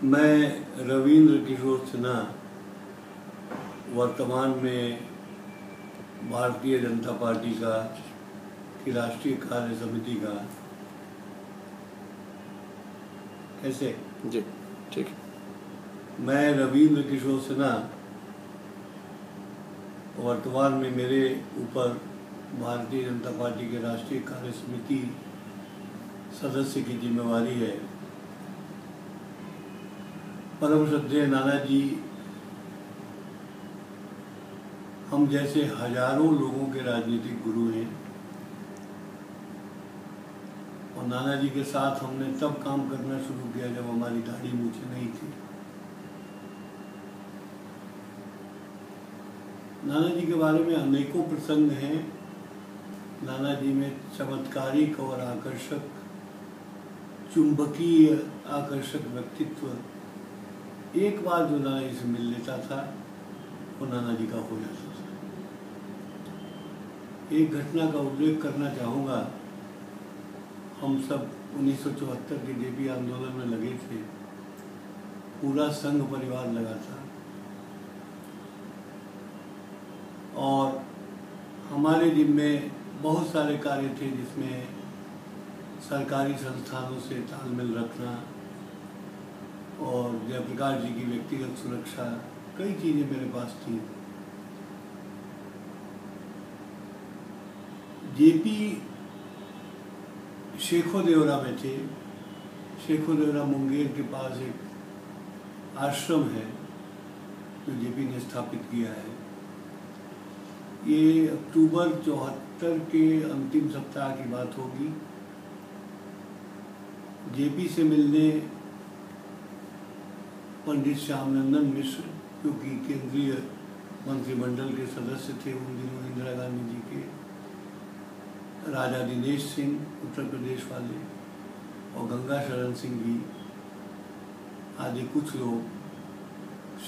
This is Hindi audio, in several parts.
मैं रविंद्र किशोर सिन्हा वर्तमान में भारतीय जनता पार्टी की राष्ट्रीय कार्य समिति का कैसे जी ठीक है। मैं रविंद्र किशोर सिन्हा वर्तमान में मेरे ऊपर भारतीय जनता पार्टी के राष्ट्रीय कार्य समिति सदस्य की जिम्मेवारी है। परम श्रद्धेय नानाजी हम जैसे हजारों लोगों के राजनीतिक गुरु हैं और नानाजी के साथ हमने तब काम करना शुरू किया जब हमारी दाढ़ी मूछें नहीं थी। नानाजी के बारे में अनेकों प्रसंग हैं। नानाजी में चमत्कारिक और आकर्षक, चुंबकीय आकर्षक व्यक्तित्व एक बार जो नानाजी से मिल लेता था वो नानाजी का हो जाता था। एक घटना का उल्लेख करना चाहूँगा। हम सब 1974 के जेपी आंदोलन में लगे थे। पूरा संघ परिवार लगा था और हमारे जिम्मे बहुत सारे कार्य थे जिसमें सरकारी संस्थानों से तालमेल रखना और जयप्रकाश जी की व्यक्तिगत सुरक्षा, कई चीज़ें मेरे पास थी। जेपी शेखो देवरा में थे। शेखो देवरा मुंगेर के पास एक आश्रम है जो जेपी ने स्थापित किया है। ये अक्टूबर 74 के अंतिम सप्ताह की बात होगी। जेपी से मिलने पंडित श्यामनंदन मिश्र, जो कि केंद्रीय मंत्रिमंडल के सदस्य थे उन दिनों इंदिरा गांधी जी के, राजा दिनेश सिंह उत्तर प्रदेश वाले और गंगा शरण सिंह जी आदि कुछ लोग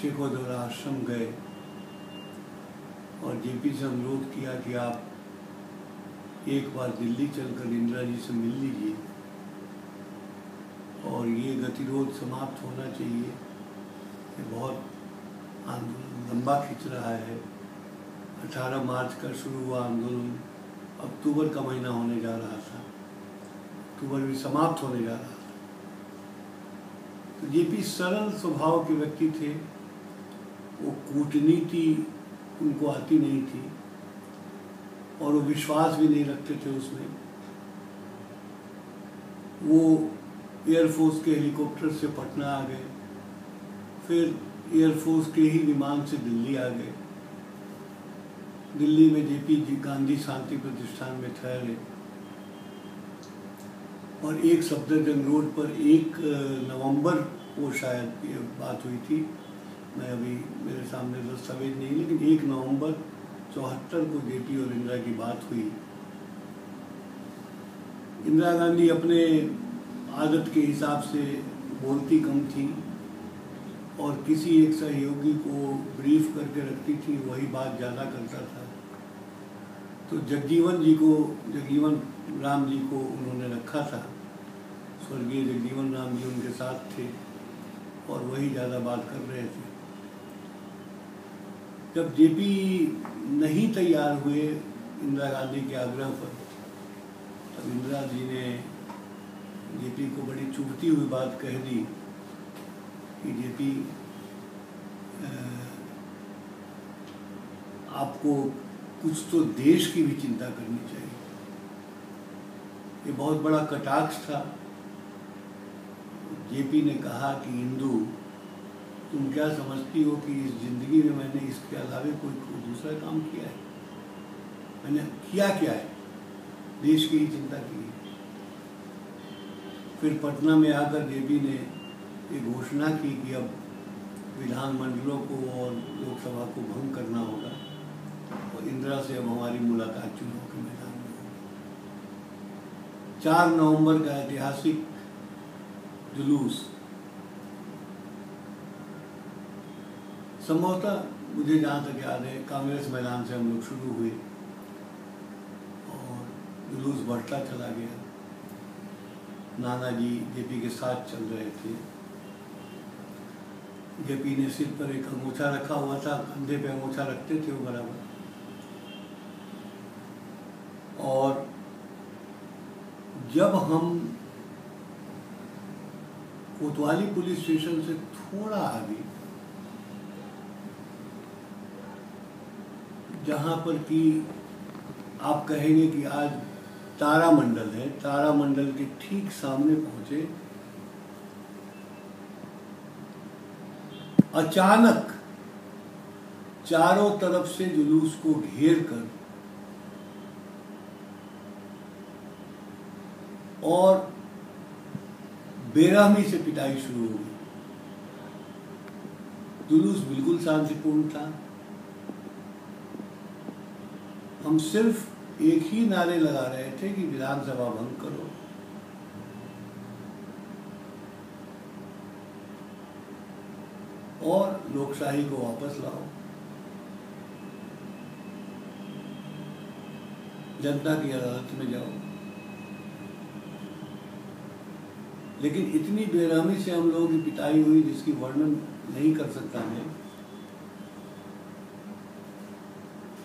शेखो देवरा आश्रम गए और जेपी से अनुरोध किया कि आप एक बार दिल्ली चलकर इंदिरा जी से मिल लीजिए और ये गतिरोध समाप्त होना चाहिए। ये बहुत आंदोलन लंबा खिंच रहा है। 18 मार्च का शुरू हुआ आंदोलन अक्टूबर का महीना होने जा रहा था। अक्टूबर में समाप्त होने जा रहा था। तो जेपी सरल स्वभाव के व्यक्ति थे। वो कूटनीति उनको आती नहीं थी और वो विश्वास भी नहीं रखते थे उसमें। वो एयरफोर्स के हेलीकॉप्टर से पटना आ गए, फिर एयरफोर्स के ही विमान से दिल्ली आ गए। दिल्ली में जेपी गांधी शांति प्रतिष्ठान में ठहरे और एक सफदरजंग रोड पर 1 नवंबर को शायद ये बात हुई थी। मैं अभी मेरे सामने दस्तावेज नहीं, लेकिन 1 नवंबर 74 को जेपी और इंदिरा की बात हुई। इंदिरा गांधी अपने आदत के हिसाब से बोलती कम थी और किसी एक सहयोगी को ब्रीफ करके रखती थी, वही बात ज़्यादा करता था। तो जगजीवन राम जी को उन्होंने रखा था। स्वर्गीय जगजीवन राम जी उनके साथ थे और वही ज़्यादा बात कर रहे थे। जब जेपी नहीं तैयार हुए इंदिरा गांधी के आग्रह पर, तब इंदिरा जी ने जेपी को बड़ी चुभती हुई बात कह दी कि जेपी आपको कुछ तो देश की भी चिंता करनी चाहिए। ये बहुत बड़ा कटाक्ष था। जेपी ने कहा कि इंदु, तुम क्या समझती हो कि इस जिंदगी में मैंने इसके अलावा कोई दूसरा काम किया है? मैंने किया क्या है? देश की ही चिंता की है। फिर पटना में आकर जेपी ने ये घोषणा की कि अब विधानमंडलों को और लोकसभा को भंग करना होगा और इंदिरा से अब हमारी मुलाकात चुनाव के मैदान में होगी। 4 नवंबर का ऐतिहासिक जुलूस संभवतः, मुझे जहाँ तक याद है, कांग्रेस मैदान से हम लोग शुरू हुए और जुलूस बढ़ता चला गया। नानाजी जेपी के साथ चल रहे थे जेपी ने सिर पर एक अंगूठा रखा हुआ था, कंधे पे अंगूठा रखते थे वो बराबर। और जब हम कोतवाली पुलिस स्टेशन से थोड़ा आगे, जहाँ पर कि आप कहेंगे कि आज तारामंडल है, तारामंडल के ठीक सामने पहुंचे, अचानक चारों तरफ से जुलूस को घेर कर और बेरहमी से पिटाई शुरू हो गई। जुलूस बिल्कुल शांतिपूर्ण था। हम सिर्फ एक ही नारे लगा रहे थे कि विधानसभा भंग करो। और लोकशाही को वापस लाओ, जनता की अदालत में जाओ। लेकिन इतनी बेरहमी से हम लोगों की पिटाई हुई जिसकी वर्णन नहीं कर सकता मैं।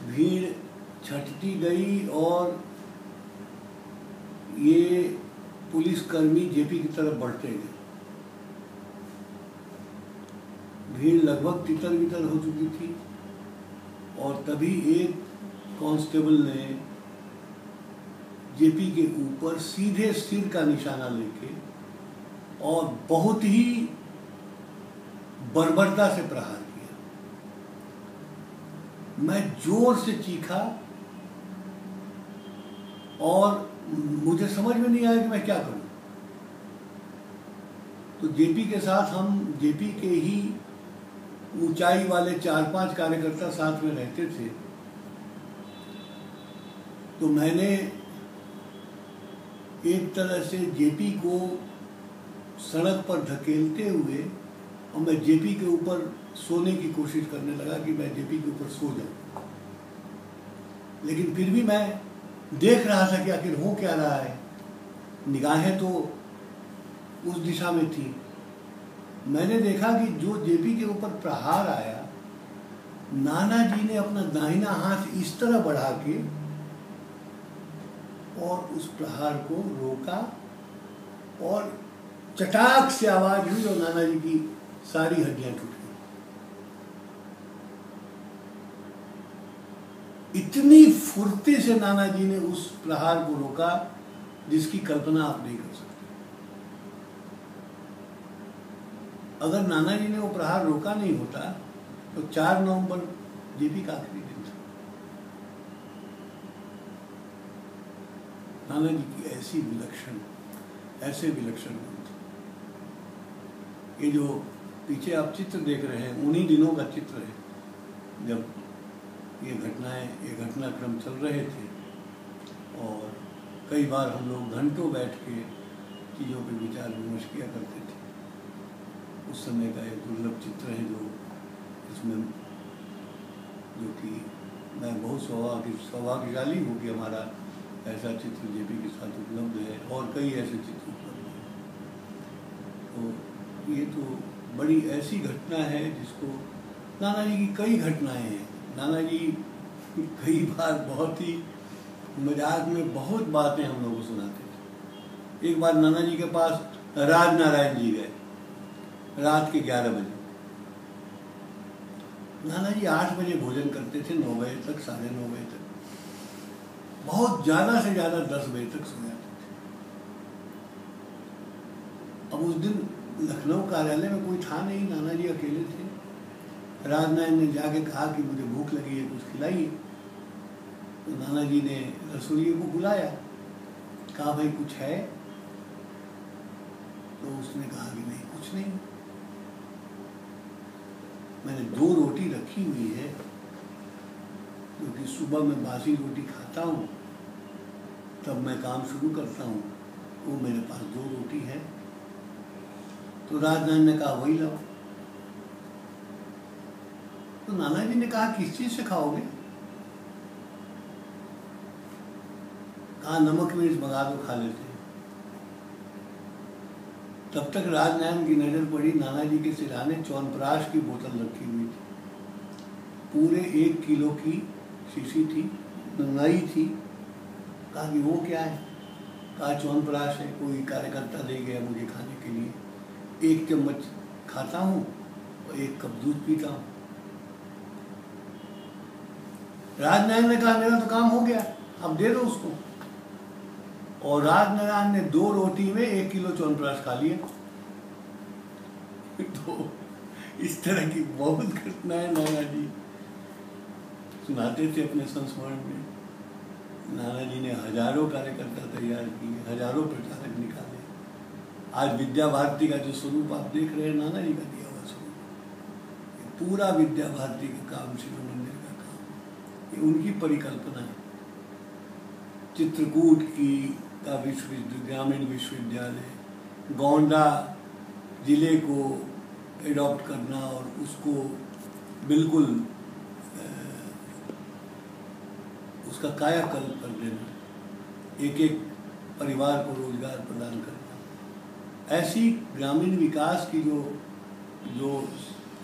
भीड़ छटती गई और ये पुलिसकर्मी जेपी की तरफ बढ़ते गए। भीड़ लगभग तितर बितर हो चुकी थी और तभी एक कांस्टेबल ने जेपी के ऊपर सीधे सिर का निशाना लेके और बहुत ही बर्बरता से प्रहार किया। मैं जोर से चीखा और मुझे समझ में नहीं आया कि मैं क्या करूं। तो जेपी के साथ हम जेपी के ही ऊंचाई वाले 4-5 कार्यकर्ता साथ में रहते थे। तो मैंने एक तरह से जेपी को सड़क पर धकेलते हुए और मैं जेपी के ऊपर सोने की कोशिश करने लगा कि मैं जेपी के ऊपर सो जाऊं। लेकिन फिर भी मैं देख रहा था कि आखिर हो क्या रहा है। निगाहें तो उस दिशा में थी। मैंने देखा कि जो जेपी के ऊपर प्रहार आया, नाना जी ने अपना दाहिना हाथ इस तरह बढ़ा के और उस प्रहार को रोका और चटाक से आवाज हुई और नाना जी की सारी हड्डियां टूट गई। इतनी फुर्ती से नाना जी ने उस प्रहार को रोका जिसकी कल्पना आप नहीं कर सकते। अगर नाना जी ने वो प्रहार रोका नहीं होता तो 4 नवंबर जेपी का आखिरी दिन था। नाना जी की ऐसे विलक्षण गुण थे। ये जो पीछे आप चित्र देख रहे हैं उन्हीं दिनों का चित्र है जब ये घटनाक्रम चल रहे थे। और कई बार हम लोग घंटों बैठ के चीज़ों पर विचार विमर्श किया करते थे। उस समय का एक दुर्लभ चित्र है जो इसमें जो कि मैं बहुत सौभाग्यशाली हूँ कि हमारा ऐसा चित्र जेपी के साथ उपलब्ध है और कई ऐसे चित्र उपलब्ध हैं। तो ये तो बड़ी ऐसी घटना है जिसको नाना जी की कई घटनाएं हैं। नाना जी कई बार बहुत ही मजाक में बहुत बातें हम लोगों को सुनाते थे। एक बार नाना जी के पास राजनारायण जी गए रात के 11 बजे। नाना जी 8 बजे भोजन करते थे, 9 बजे तक, 9:30 बजे तक, बहुत ज़्यादा से ज़्यादा 10 बजे तक सो जाते थे। अब उस दिन लखनऊ कार्यालय में कोई था नहीं, नाना जी अकेले थे। राजनारायण ने जाके कहा कि मुझे भूख लगी है, कुछ खिलाइए। तो नाना जी ने रसोइये को बुलाया, कहा भाई कुछ है? तो उसने कहा कि नहीं कुछ नहीं, मैंने 2 रोटी रखी हुई है क्योंकि सुबह मैं बासी रोटी खाता हूँ तब मैं काम शुरू करता हूँ, वो मेरे पास 2 रोटी है। तो राजनारायण ने कहा वही लाओ। तो नाना जी ने कहा किस चीज से खाओगे? कहा नमक मिर्च मंगा दो खा लेते हैं। तब तक राजनारायण की नज़र पड़ी, नाना जी के सिरहाने च्यवनप्राश की बोतल रखी हुई थी, पूरे 1 किलो की शीशी थी, नई थी। कहा कि वो क्या है? कहा च्यवनप्राश है, कोई कार्यकर्ता दे गया मुझे खाने के लिए, 1 चम्मच खाता हूँ और 1 कप दूध पीता हूँ। राजनारायण ने कहा मेरा तो काम हो गया, अब दे दो उसको। और राजनारायण ने 2 रोटी में 1 किलो च्यवनप्राश खा लिया। तो इस तरह की बहुत घटनाएं नाना जी सुनाते थे अपने संस्मरण में। नाना जी ने हजारों कार्यकर्ता तैयार किए, हजारों प्रचारक निकाले। आज विद्या भारती का जो स्वरूप आप देख रहे हैं, नाना जी का दिया हुआ स्वरूप। पूरा विद्या भारती का काम, शिव मंदिर का काम, ये उनकी परिकल्पना है। चित्रकूट का ग्रामीण विश्वविद्यालय, गोंडा जिले को एडॉप्ट करना और उसको बिल्कुल उसका कायाकल्प कर देना, एक एक परिवार को रोजगार प्रदान करना, ऐसी ग्रामीण विकास की जो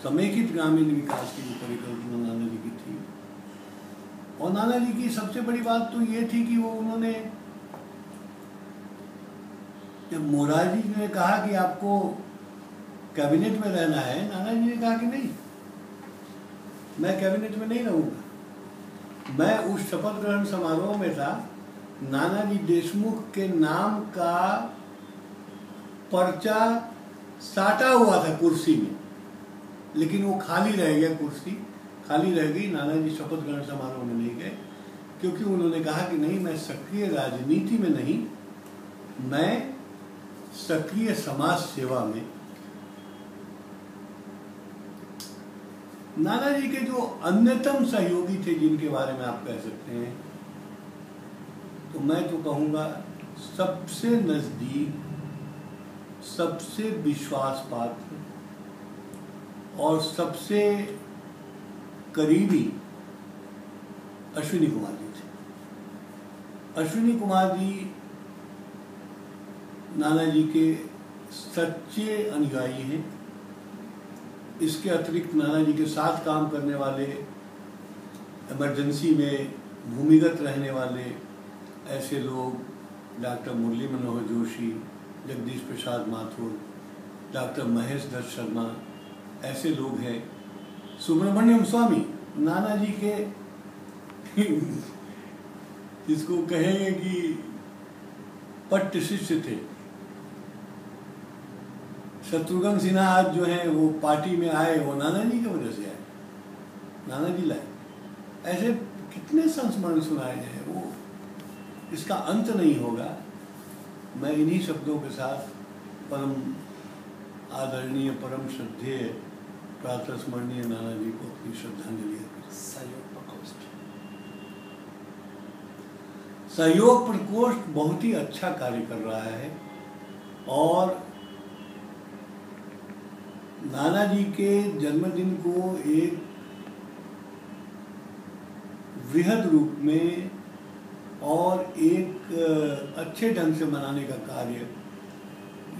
समेकित ग्रामीण विकास की जो परिकल्पना नाना जी की थी। और नाना जी की सबसे बड़ी बात तो ये थी कि वो उन्होंने, जब मोरारजी जी ने कहा कि आपको कैबिनेट में रहना है, नाना जी ने कहा कि नहीं, मैं कैबिनेट में नहीं रहूंगा। मैं उस शपथ ग्रहण समारोह में था, नानाजी देशमुख के नाम का पर्चा साटा हुआ था कुर्सी में, लेकिन वो खाली रह गया, कुर्सी खाली रह गई। नानाजी शपथ ग्रहण समारोह में नहीं गए, क्योंकि उन्होंने कहा कि नहीं, मैं सक्रिय राजनीति में नहीं, मैं सक्रिय समाज सेवा में। नाना जी के जो अन्यतम सहयोगी थे, जिनके बारे में आप कह सकते हैं, तो मैं तो कहूँगा सबसे नज़दीक, सबसे विश्वास पात्र और सबसे करीबी अश्विनी कुमार जी थे। अश्विनी कुमार जी नाना जी के सच्चे अनुयायी हैं। इसके अतिरिक्त नाना जी के साथ काम करने वाले, इमरजेंसी में भूमिगत रहने वाले ऐसे लोग डॉक्टर मुरली मनोहर जोशी, जगदीश प्रसाद माथुर, डॉक्टर महेश दत्त शर्मा, ऐसे लोग हैं। सुब्रमण्यम स्वामी नाना जी के जिसको कहेंगे कि पट्ट शिष्य थे। शत्रुघ्न सिन्हा आज जो है वो पार्टी में आए, वो नाना जी की वजह से आए, नाना जी लाए। ऐसे कितने संस्मरण सुनाए हैं, वो इसका अंत नहीं होगा। मैं इन्हीं शब्दों के साथ परम आदरणीय, परम श्रद्धेय, प्रातः स्मरणीय नाना जी को अपनी श्रद्धांजलि अर्पित। सहयोग प्रकोष्ठ बहुत ही अच्छा कार्य कर रहा है और नाना जी के जन्मदिन को एक वृहद रूप में और एक अच्छे ढंग से मनाने का कार्य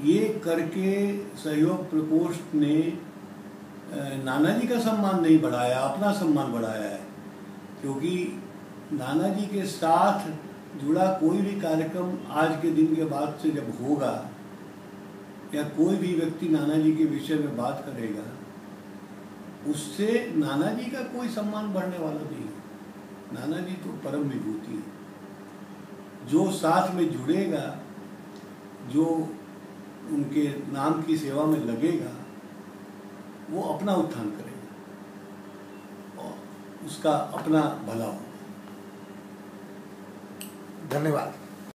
ये करके सहयोग प्रकोष्ठ ने नाना जी का सम्मान नहीं बढ़ाया, अपना सम्मान बढ़ाया है। क्योंकि नाना जी के साथ जुड़ा कोई भी कार्यक्रम आज के दिन के बाद से जब होगा या कोई भी व्यक्ति नाना जी के विषय में बात करेगा, उससे नाना जी का कोई सम्मान बढ़ने वाला नहीं है। नाना जी तो परम विभूति है। जो साथ में जुड़ेगा, जो उनके नाम की सेवा में लगेगा, वो अपना उत्थान करेगा और उसका अपना भला होगा। धन्यवाद।